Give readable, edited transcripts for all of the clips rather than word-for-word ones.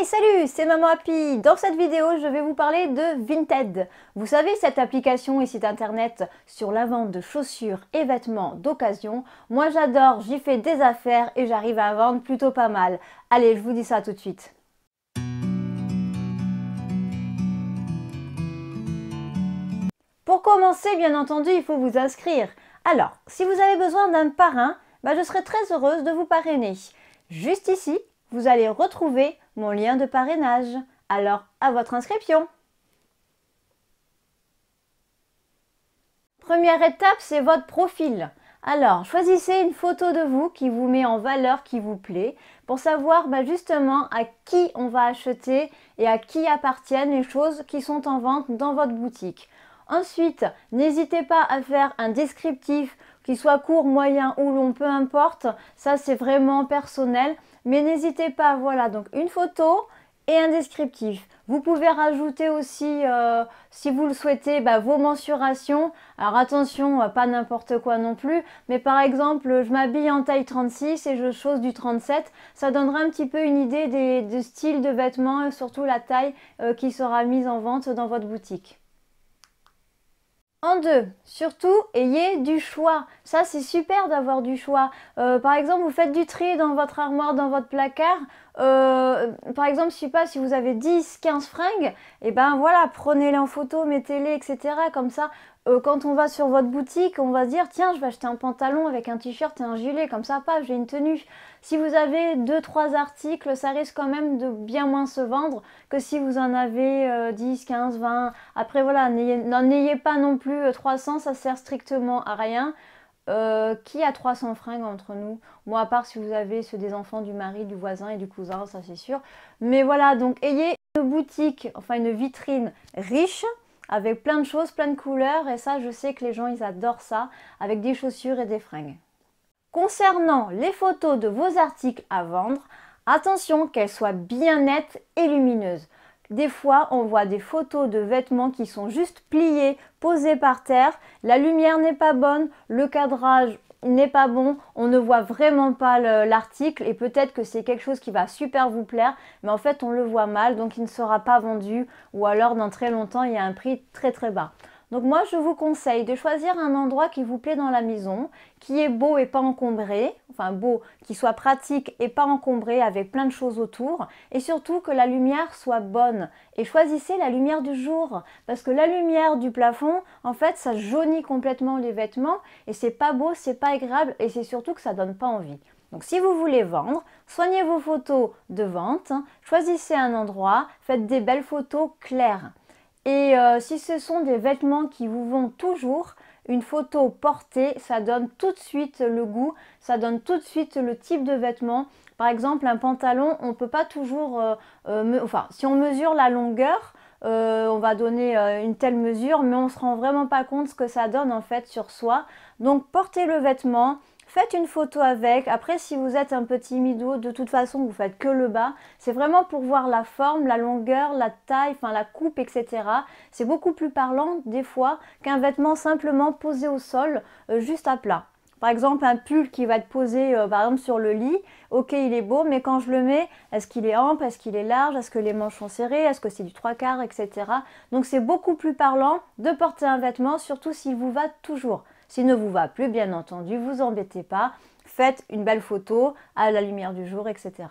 Hey, salut, c'est Maman Happy. Dans cette vidéo, je vais vous parler de Vinted. Vous savez, cette application et site internet sur la vente de chaussures et vêtements d'occasion. Moi, j'adore, j'y fais des affaires et j'arrive à vendre plutôt pas mal. Allez, je vous dis ça tout de suite. Pour commencer, bien entendu, il faut vous inscrire. Alors, si vous avez besoin d'un parrain, je serai très heureuse de vous parrainer. Juste ici, vous allez retrouver mon lien de parrainage. Alors, à votre inscription. Première étape, c'est votre profil. Alors, choisissez une photo de vous qui vous met en valeur, qui vous plaît, pour savoir justement à qui on va acheter et à qui appartiennent les choses qui sont en vente dans votre boutique. Ensuite, n'hésitez pas à faire un descriptif, qu'il soit court, moyen ou long, peu importe. Ça, c'est vraiment personnel. Mais n'hésitez pas, voilà, donc une photo et un descriptif. Vous pouvez rajouter aussi, si vous le souhaitez, vos mensurations. Alors attention, pas n'importe quoi non plus. Mais par exemple, je m'habille en taille 36 et je chausse du 37. Ça donnera un petit peu une idée des styles de vêtements et surtout la taille qui sera mise en vente dans votre boutique. En deux, surtout, ayez du choix. Ça, c'est super d'avoir du choix. Par exemple, vous faites du tri dans votre armoire, dans votre placard. Par exemple, je ne sais pas, si vous avez 10, 15 fringues, et voilà, prenez-les en photo, mettez-les, etc. Comme ça, quand on va sur votre boutique, on va se dire, tiens, je vais acheter un pantalon avec un t-shirt et un gilet. Comme ça, paf, j'ai une tenue. Si vous avez 2-3 articles, ça risque quand même de bien moins se vendre que si vous en avez 10, 15, 20. Après, voilà, n'en ayez pas non plus 300, ça sert strictement à rien. Qui a 300 fringues entre nous? Moi, à part si vous avez ceux des enfants, du mari, du voisin et du cousin, ça c'est sûr. Mais voilà, donc ayez une boutique, enfin une vitrine riche, avec plein de choses, plein de couleurs. Et ça, je sais que les gens, ils adorent ça, avec des chaussures et des fringues. Concernant les photos de vos articles à vendre, attention qu'elles soient bien nettes et lumineuses. Des fois, on voit des photos de vêtements qui sont juste pliés, posés par terre. La lumière n'est pas bonne, le cadrage n'est pas bon, on ne voit vraiment pas l'article et peut-être que c'est quelque chose qui va super vous plaire, mais en fait, on le voit mal, donc il ne sera pas vendu ou alors dans très longtemps, il y a un prix très très bas. Donc moi, je vous conseille de choisir un endroit qui vous plaît dans la maison, qui est beau et pas encombré, enfin beau, qui soit pratique et pas encombré avec plein de choses autour, et surtout que la lumière soit bonne. Et choisissez la lumière du jour, parce que la lumière du plafond, en fait, ça jaunit complètement les vêtements, et c'est pas beau, c'est pas agréable, et c'est surtout que ça donne pas envie. Donc si vous voulez vendre, soignez vos photos de vente, choisissez un endroit, faites des belles photos claires. Et si ce sont des vêtements qui vous vont toujours, une photo portée, ça donne tout de suite le goût, ça donne tout de suite le type de vêtement. Par exemple, un pantalon, on ne peut pas toujours... si on mesure la longueur, on va donner une telle mesure, mais on ne se rend vraiment pas compte ce que ça donne en fait sur soi. Donc, portez le vêtement. Faites une photo avec. Après, si vous êtes un peu timido, de toute façon, vous faites que le bas. C'est vraiment pour voir la forme, la longueur, la taille, enfin la coupe, etc. C'est beaucoup plus parlant des fois qu'un vêtement simplement posé au sol, juste à plat. Par exemple, un pull qui va être posé par exemple sur le lit, ok, il est beau, mais quand je le mets, est-ce qu'il est ample, est-ce qu'il est large, est-ce que les manches sont serrées, est-ce que c'est du 3/4, etc. Donc c'est beaucoup plus parlant de porter un vêtement, surtout s'il vous va toujours. S'il ne vous va plus, bien entendu, vous embêtez pas, faites une belle photo à la lumière du jour, etc.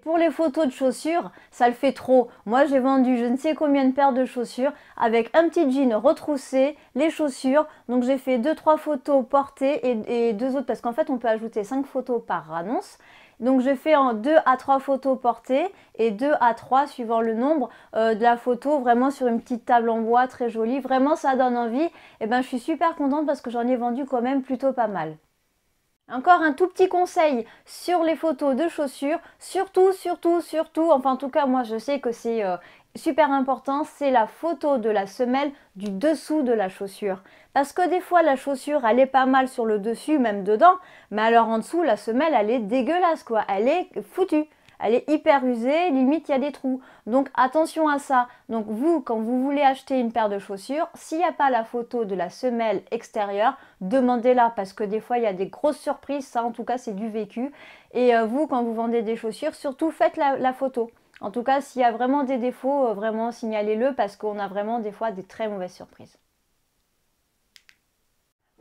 Pour les photos de chaussures, ça le fait trop. Moi, j'ai vendu je ne sais combien de paires de chaussures avec un petit jean retroussé, les chaussures. Donc, j'ai fait 2-3 photos portées et 2 autres parce qu'en fait, on peut ajouter 5 photos par annonce. Donc, j'ai fait en 2 à 3 photos portées et 2 à 3 suivant le nombre de la photo, vraiment sur une petite table en bois très jolie. Vraiment, ça donne envie. Et je suis super contente parce que j'en ai vendu quand même plutôt pas mal. Encore un tout petit conseil sur les photos de chaussures, surtout, enfin en tout cas moi je sais que c'est super important, c'est la photo de la semelle du dessous de la chaussure. Parce que des fois la chaussure elle est pas mal sur le dessus, même dedans, mais alors en dessous la semelle elle est dégueulasse quoi, elle est foutue. Elle est hyper usée, limite il y a des trous. Donc attention à ça. Donc vous, quand vous voulez acheter une paire de chaussures, s'il n'y a pas la photo de la semelle extérieure, demandez-la parce que des fois il y a des grosses surprises. Ça en tout cas c'est du vécu. Et vous, quand vous vendez des chaussures, surtout faites la photo. En tout cas, s'il y a vraiment des défauts, vraiment signalez-le parce qu'on a vraiment des fois des très mauvaises surprises.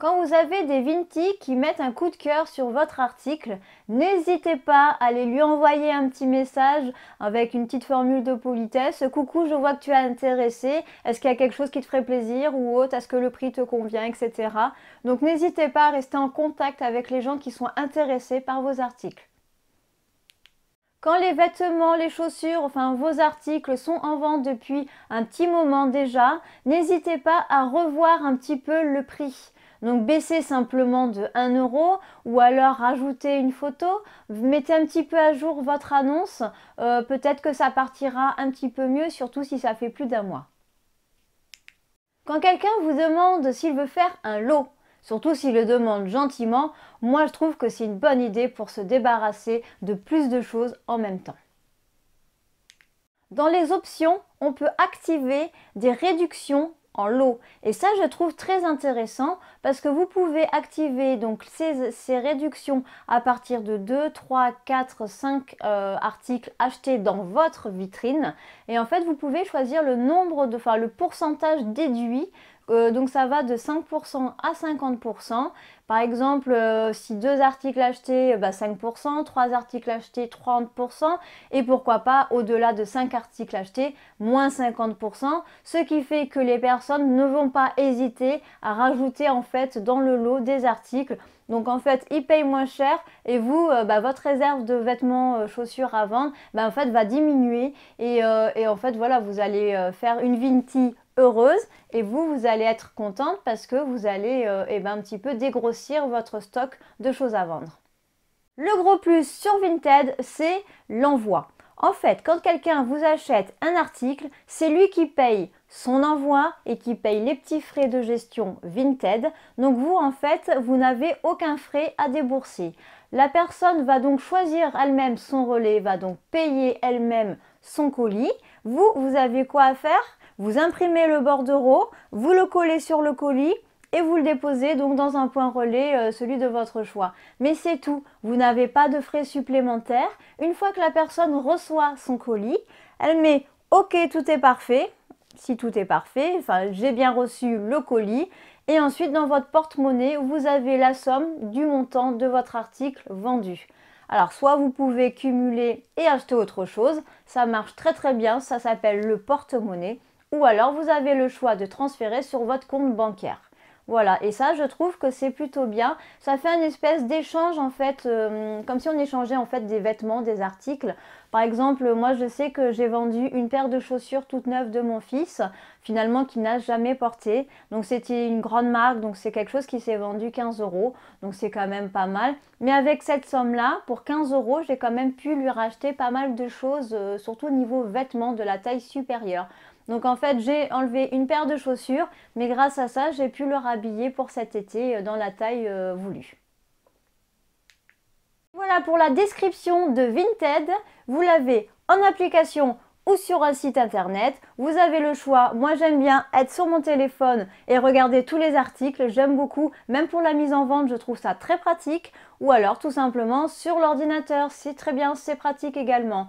Quand vous avez des Vinti qui mettent un coup de cœur sur votre article, n'hésitez pas à aller lui envoyer un petit message avec une petite formule de politesse. Coucou, je vois que tu es intéressé. Est-ce qu'il y a quelque chose qui te ferait plaisir ou autre? Est-ce que le prix te convient, etc. Donc n'hésitez pas à rester en contact avec les gens qui sont intéressés par vos articles. Quand les vêtements, les chaussures, enfin vos articles sont en vente depuis un petit moment déjà, n'hésitez pas à revoir un petit peu le prix. Donc baissez simplement de 1 euro ou alors rajoutez une photo, mettez un petit peu à jour votre annonce, peut-être que ça partira un petit peu mieux, surtout si ça fait plus d'un mois. Quand quelqu'un vous demande s'il veut faire un lot, surtout s'il le demande gentiment, moi je trouve que c'est une bonne idée pour se débarrasser de plus de choses en même temps. Dans les options, on peut activer des réductions en lot. Et ça, je trouve très intéressant parce que vous pouvez activer donc ces réductions à partir de 2, 3, 4, 5 articles achetés dans votre vitrine. Et en fait, vous pouvez choisir le nombre le pourcentage déduit. Donc ça va de 5% à 50%. Par exemple, si 2 articles achetés, 5%, 3 articles achetés, 30%, et pourquoi pas au-delà de 5 articles achetés, moins 50%, ce qui fait que les personnes ne vont pas hésiter à rajouter en fait dans le lot des articles. Donc en fait, ils payent moins cher et vous, votre réserve de vêtements, chaussures à vendre, en fait, va diminuer et en fait, voilà, vous allez faire une Vinti heureuse et vous allez être contente parce que vous allez un petit peu dégrossir votre stock de choses à vendre. Le gros plus sur Vinted, c'est l'envoi. En fait, quand quelqu'un vous achète un article, c'est lui qui paye son envoi et qui paye les petits frais de gestion Vinted. Donc vous, en fait, vous n'avez aucun frais à débourser. La personne va donc choisir elle-même son relais, va donc payer elle-même son colis. Vous avez quoi à faire? Vous imprimez le bordereau, vous le collez sur le colis et vous le déposez donc dans un point relais, celui de votre choix. Mais c'est tout, vous n'avez pas de frais supplémentaires. Une fois que la personne reçoit son colis, elle met « Ok, tout est parfait ». Si tout est parfait, j'ai bien reçu le colis. Et ensuite, dans votre porte-monnaie, vous avez la somme du montant de votre article vendu. Alors, soit vous pouvez cumuler et acheter autre chose, ça marche très très bien, ça s'appelle le porte-monnaie. Ou alors, vous avez le choix de transférer sur votre compte bancaire. Voilà, et ça, je trouve que c'est plutôt bien. Ça fait une espèce d'échange, en fait, comme si on échangeait, en fait, des vêtements, des articles. Par exemple, moi, je sais que j'ai vendu une paire de chaussures toute neuve de mon fils, finalement, qu'il n'a jamais porté. Donc, c'était une grande marque, donc c'est quelque chose qui s'est vendu 15 euros. Donc, c'est quand même pas mal. Mais avec cette somme-là, pour 15 euros, j'ai quand même pu lui racheter pas mal de choses, surtout au niveau vêtements de la taille supérieure. Donc en fait, j'ai enlevé une paire de chaussures, mais grâce à ça, j'ai pu le rhabiller pour cet été dans la taille voulue. Voilà pour la description de Vinted. Vous l'avez en application ou sur un site internet. Vous avez le choix. Moi, j'aime bien être sur mon téléphone et regarder tous les articles. J'aime beaucoup. Même pour la mise en vente, je trouve ça très pratique. Ou alors tout simplement sur l'ordinateur. C'est très bien, c'est pratique également.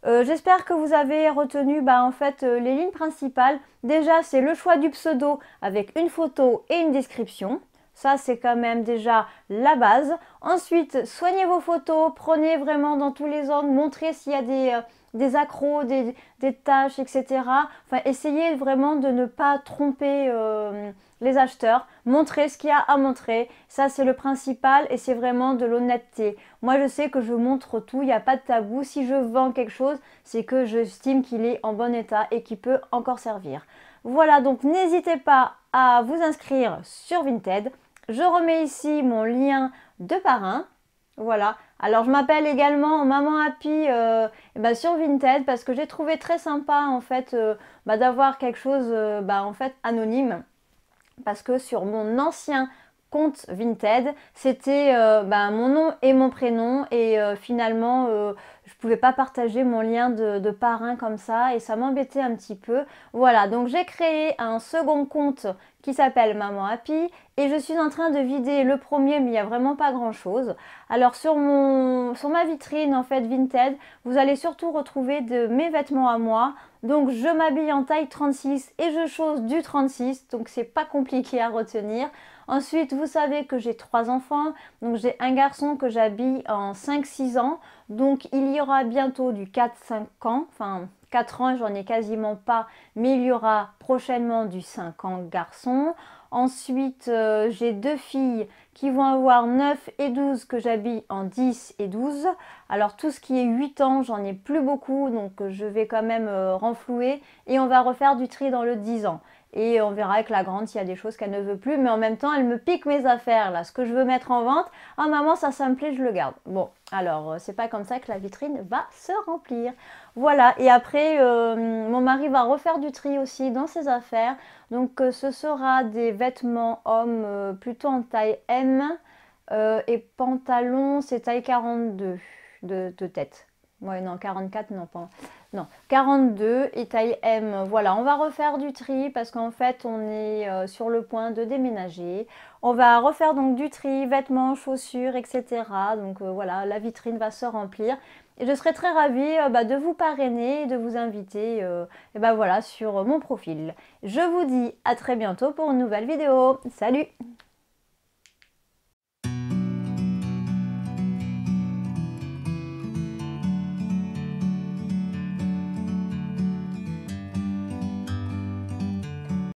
J'espère que vous avez retenu les lignes principales. Déjà, c'est le choix du pseudo avec une photo et une description. Ça, c'est quand même déjà la base. Ensuite, soignez vos photos, prenez vraiment dans tous les angles, montrez s'il y a des accros, des taches, etc. Enfin, essayez vraiment de ne pas tromper les acheteurs. Montrez ce qu'il y a à montrer. Ça, c'est le principal et c'est vraiment de l'honnêteté. Moi, je sais que je montre tout, il n'y a pas de tabou. Si je vends quelque chose, c'est que j'estime qu'il est en bon état et qu'il peut encore servir. Voilà, donc n'hésitez pas à vous inscrire sur Vinted. Je remets ici mon lien de parrain. Voilà. Alors, je m'appelle également Maman Happy sur Vinted parce que j'ai trouvé très sympa en fait d'avoir quelque chose en fait anonyme. Parce que sur mon ancien compte Vinted, c'était mon nom et mon prénom et finalement je pouvais pas partager mon lien de parrain comme ça et ça m'embêtait un petit peu. Voilà, donc j'ai créé un second compte qui s'appelle Maman Happy et je suis en train de vider le premier, mais il n'y a vraiment pas grand chose. Alors sur ma vitrine en fait Vinted, vous allez surtout retrouver mes vêtements à moi. Donc je m'habille en taille 36 et je chose du 36, donc c'est pas compliqué à retenir. Ensuite, vous savez que j'ai 3 enfants, donc j'ai un garçon que j'habille en 5-6 ans, donc il y aura bientôt du 4-5 ans, enfin 4 ans j'en ai quasiment pas, mais il y aura prochainement du 5 ans garçon. Ensuite, j'ai 2 filles qui vont avoir 9 et 12 que j'habille en 10 et 12. Alors tout ce qui est 8 ans, j'en ai plus beaucoup, donc je vais quand même renflouer et on va refaire du tri dans le 10 ans. Et on verra avec la grande s'il y a des choses qu'elle ne veut plus. Mais en même temps, elle me pique mes affaires là. Ce que je veux mettre en vente, ah maman, ça me plaît, je le garde. Bon, alors c'est pas comme ça que la vitrine va se remplir. Voilà, et après, mon mari va refaire du tri aussi dans ses affaires. Donc ce sera des vêtements hommes plutôt en taille M. Et pantalon, c'est taille 42 de tête. Ouais, non, 44, non, pas. Non, 42 et taille M. Voilà, on va refaire du tri parce qu'en fait, on est sur le point de déménager. On va refaire donc du tri, vêtements, chaussures, etc. Donc voilà, la vitrine va se remplir. Et je serai très ravie de vous parrainer et de vous inviter et voilà, sur mon profil. Je vous dis à très bientôt pour une nouvelle vidéo. Salut!